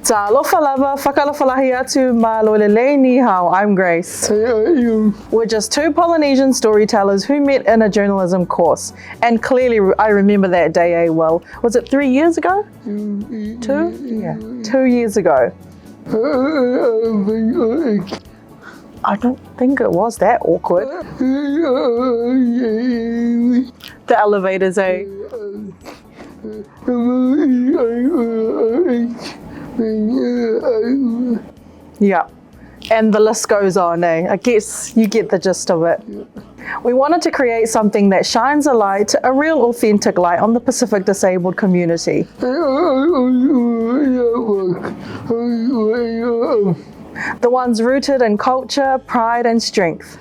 Ta lofa lava, whakalawhalahi atu ma loelelei ni hao. I'm Grace. We're just two Polynesian storytellers who met in a journalism course. And clearly I remember that day well. Was it 3 years ago? 2? Yeah, 2 years ago. I don't think it was that awkward. The elevators, eh? Yeah, and the list goes on, eh? I guess you get the gist of it. We wanted to create something that shines a light, a real authentic light on the Pacific disabled community. The ones rooted in culture, pride and strength.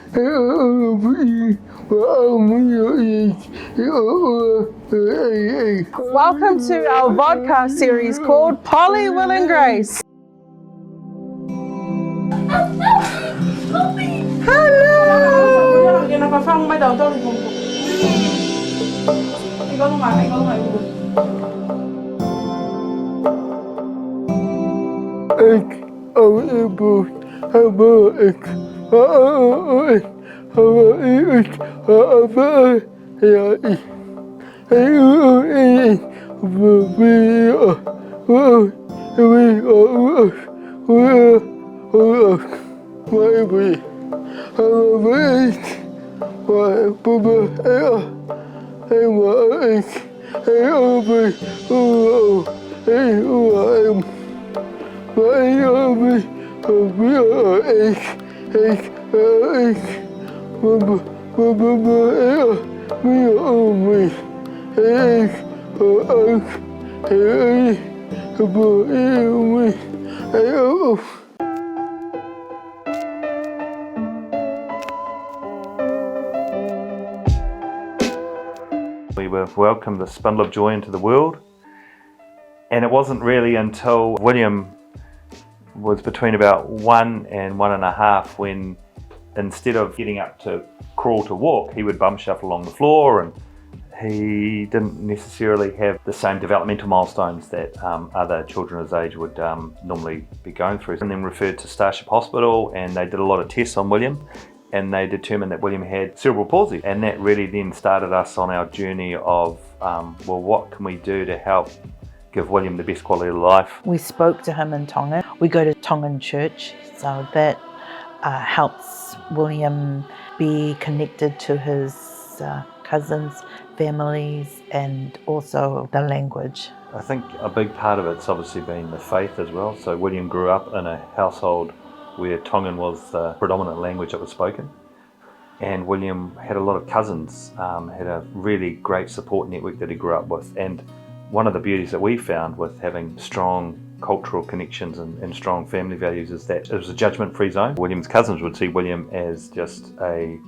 Welcome to our vodcast series called Polly, Will and Grace. We were welcomed this bundle of joy into the world, and it wasn't really until William was between about 1 and 1.5 when, instead of getting up to crawl to walk, he would bum shuffle along the floor, and he didn't necessarily have the same developmental milestones that other children his age would normally be going through. And then referred to Starship Hospital, and they did a lot of tests on William, and they determined that William had cerebral palsy. And that really then started us on our journey of, well, what can we do to help give William the best quality of life? We spoke to him in Tongan. We go to Tongan church, so that helps William be connected to his cousins, families, and also the language. I think a big part of it's obviously been the faith as well. So William grew up in a household where Tongan was the predominant language that was spoken. And William had a lot of cousins, had a really great support network that he grew up with. And one of the beauties that we found with having strong cultural connections and strong family values is that it was a judgment-free zone. William's cousins would see William as just a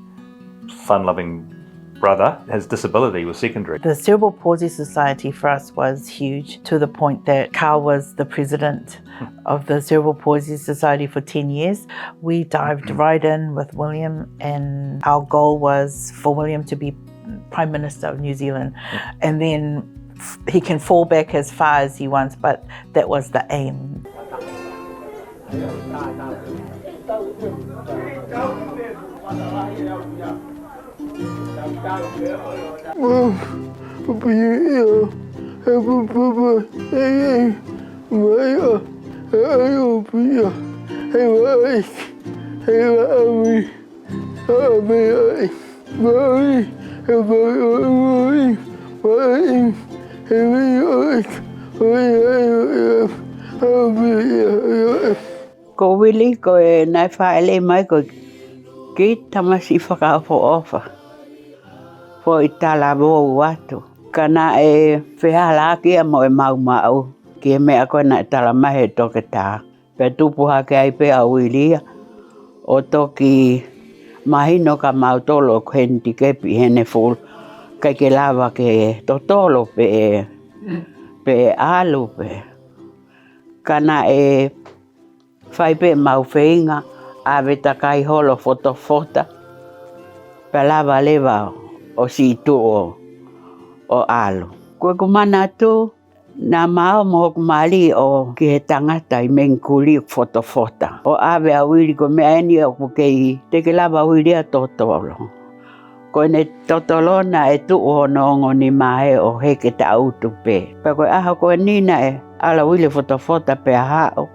fun-loving brother. His disability was secondary. The Cerebral Palsy Society for us was huge, to the point that Karl was the president of the Cerebral Palsy Society for 10 years. We dived right in with William, and our goal was for William to be Prime Minister of New Zealand. And then he can fall back as far as he wants, but that was the aim. Ko wili ko e nai whaele mai ko ki tamasi whakaapo ofa. Po I tala mo watu. Kana e whihala ki a mo e mau ki e mea koe na tala mahe toke tā. Pe tupuha ke ai pe a wilia. O toki mahino ka mau tolo kwenti kepi hene ful. Kai ke lava ke totolo pe alu pe. Kana e whai pe mau whainga a veta kai holo fota. Pe lava lewa o si tu o alu. Koe ko mana tu Nā mao mo mali o ki he tangata I menkuli fotofota. O awe a wiri ko mea eni o kei teke lava wiri a totolo. Ko ne totolona e tu o nongo ni mae o heke ta utu pe. Pa koe aha koe nina e ala wili fotofota pe a hao.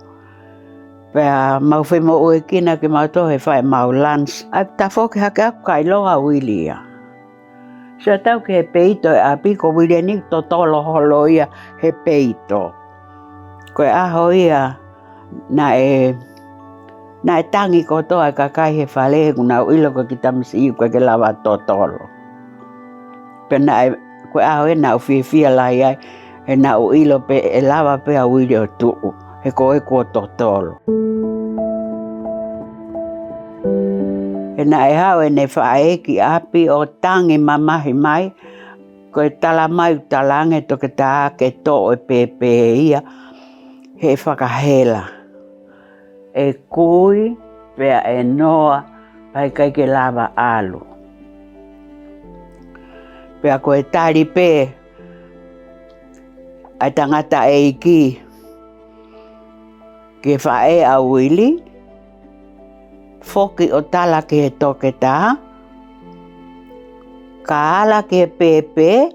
Pe a mau whemo ue kina ke mau tohe whae mau lunch. A ta whoke hake aku kai loa wili ia. Sa tau ke he peito e api ko wili ni totolo holo ia he peito. Koe aho ia na e tangi kotoa ka kai he Falesiu na uilo ko ki tamisi iu koe ke lava totolo. Pe na e koe aho e na uwhiwhia lai ai he na uilo pe e lava pe a wili o tuu. He koe kua totolo. E na e hao e ne whaeki api o tangi mamahi mai. Koe tala mai talange toke tā ke tō e pepe ia. He whakahela. E kui pea e noa pai kai ke lava alu. Pea koe tari pe ai tangata e iki ke whae a wili. Foki o tala ke he toke tā. Ka ala ke pepe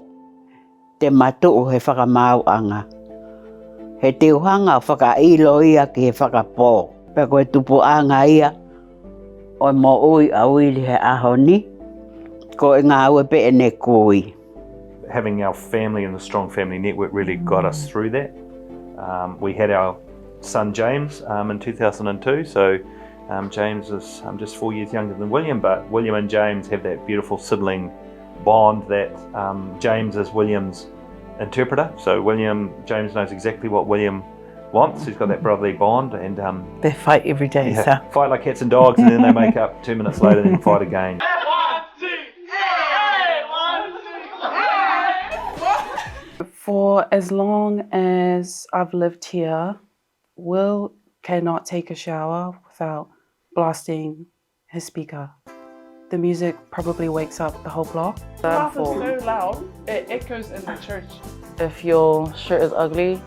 te matuu he whakamau anga. He te uhanga o whakailo ia ki he whakapō. Pe koe tupu anga ia o mo ui a wili he ahoni. Ko e ngā ue pe e ne kui. Having our family and the strong family network really got us through that. We had our son James in 2002, so James is just 4 years younger than William, but William and James have that beautiful sibling bond that James is William's interpreter. So James knows exactly what William wants. He's got that brotherly bond, and They fight every day, yeah, so. fight like cats and dogs, and then they make up 2 minutes later and then fight again. For as long as I've lived here, Will cannot take a shower without blasting his speaker. The music probably wakes up the whole block. The laugh is so loud, it echoes in the church. If your shirt is ugly,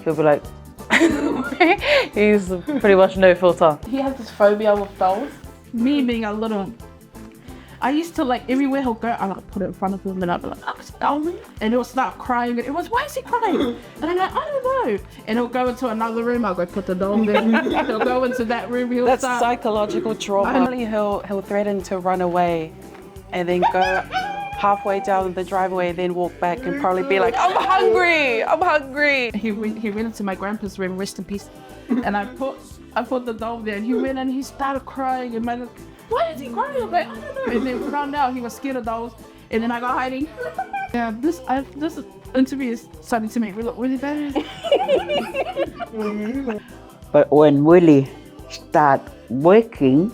he'll be like, he's pretty much no filter. He has this phobia with dolls. Me being a little, I used to like everywhere he'll go, I like put it in front of him and I'd be like, oh, it's Elmi. And he'll start crying and it was, why is he crying? And I'm like, I don't know. And he'll go into another room, I'll go put the doll there. He'll go into that room, he'll That's start. psychological trauma. Normally he'll threaten to run away and then go halfway down the driveway, then walk back and probably be like, I'm hungry. He went into my grandpa's room, rest in peace. And I put the doll there and he went and he started crying and my, why is he crying? I'm like, I don't know. And then found out he was scared of dolls. And then I got hiding. Yeah, this interview is starting to make me look really bad. But when Willie start working,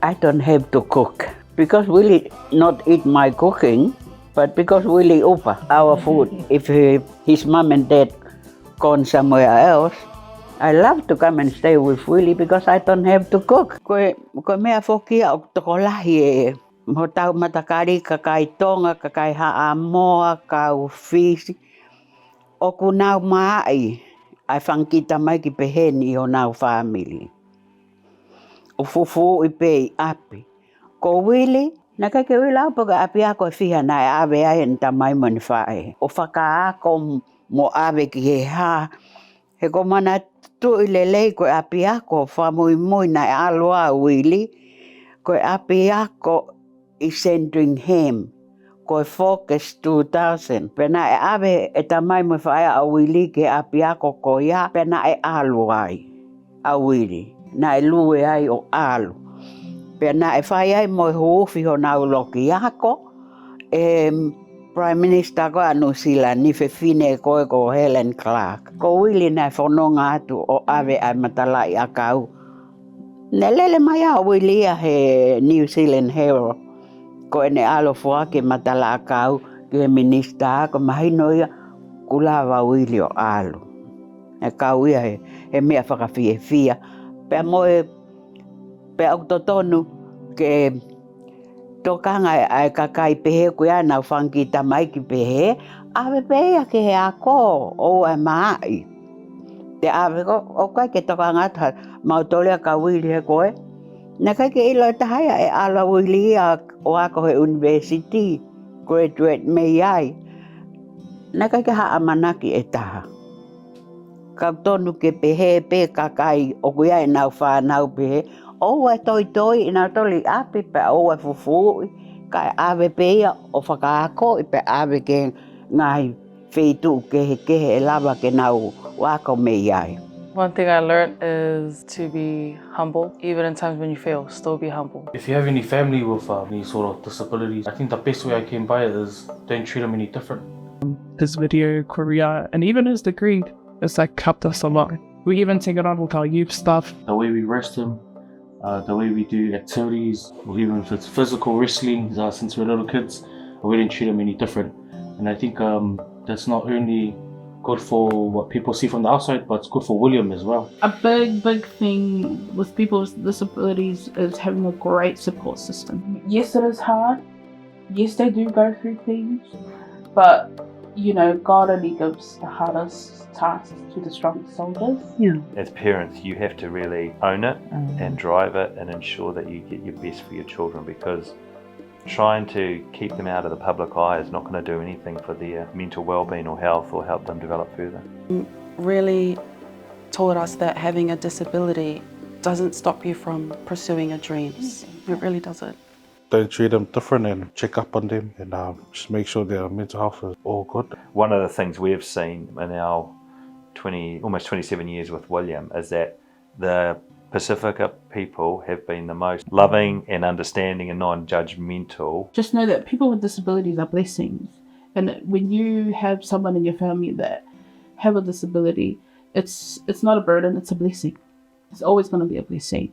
I don't have to cook. Because Willie not eat my cooking, but because Willie upa our food. If his mom and dad gone somewhere else, I love to come and stay with Willie because I don't have to cook. Koe mea whokia o tokolahi e mo tau matakari ka kai tonga, ka kai haamoa, ka uwhisi. O ku nau maai, ai whankita mai ki peheni o nau family. O fufu I pe I api. Ko Willie, na kai ke wila apa ka api ako e whiha na e awe ai en tamai mani whae. O whaka ako mo awe ki he ha. He ko mana tu I lelei ko api ako whamui mui na e aloa Willie. Ko api ako I Sandringham. Ko Focus 2000. Pena e awe e tamai mui whae a Willie ke api ako ko ia. Pena e aloa ai a Willie. Na e lue ai o alu. Pena e whae ai mo huuwhi ho nau loki ako. Prime Minister ko a New Zealand ni whine koe ko Helen Clark. Ko Willie na whanonga atu o awe ai matalai a kau. Ne lele mai a Willie a he New Zealand hero. Ko ene alo fua ke matala a kau ke minister ko mahino ia kulawa Willie o alu. E kau ia he mea whakawhiewhia. Pea moe pe au totonu ke tokanga ai kakai pehe ko ia nau whankita mai ki pehe Awe pēia ke he a kō o e maai. Te awe ko, o kai ke toka ngata mautolea ka wili he koe. Nā kai ke ilo te haia e ala wili a o ako he university, graduate mei ai. Nā kai ke haa manaki e taha. Ka tonu ke pehe pe kakai o kuia e nau whanau pehe. O e toi i nā toli api pe o e fufu. Kai awe pēia o whakaako i pe awe ke ngai wheitu ke e lava ke nau wako mei ai. One thing I learned is to be humble, even in times when you fail, still be humble. If you have any family with any sort of disabilities, I think the best way I can buy it is don't treat them any different. His video career and even his degree, it's like helped us a lot. We even take it on with our youth stuff. The way we rest them, the way we do activities, or even if it's physical wrestling, since we're little kids, we didn't treat them any different. And I think that's not only good for what people see from the outside, but it's good for William as well. A big thing with people with disabilities is having a great support system. Yes, it is hard. Yes, they do go through things. But, you know, God only gives the hardest tasks to the strongest soldiers. Yeah. As parents, you have to really own it and drive it and ensure that you get your best for your children, because trying to keep them out of the public eye is not going to do anything for their mental well-being or health or help them develop further. Really taught us that having a disability doesn't stop you from pursuing your dreams. It really doesn't. Don't treat them different and check up on them and just make sure their mental health is all good. One of the things we've seen in our almost 27 years with William is that the Pasifika people have been the most loving and understanding and non-judgmental. Just know that people with disabilities are blessings. And when you have someone in your family that have a disability, it's not a burden, it's a blessing. It's always going to be a blessing.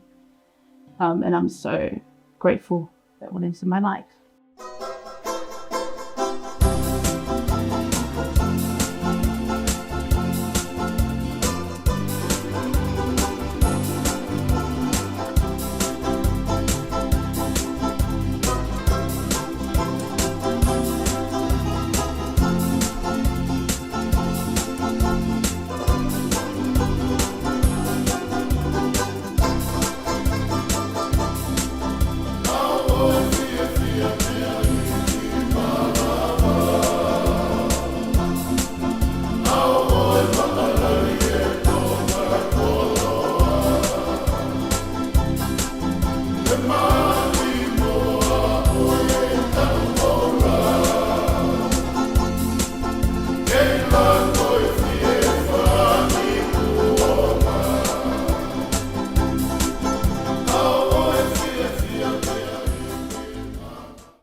And I'm so grateful that William's in my life.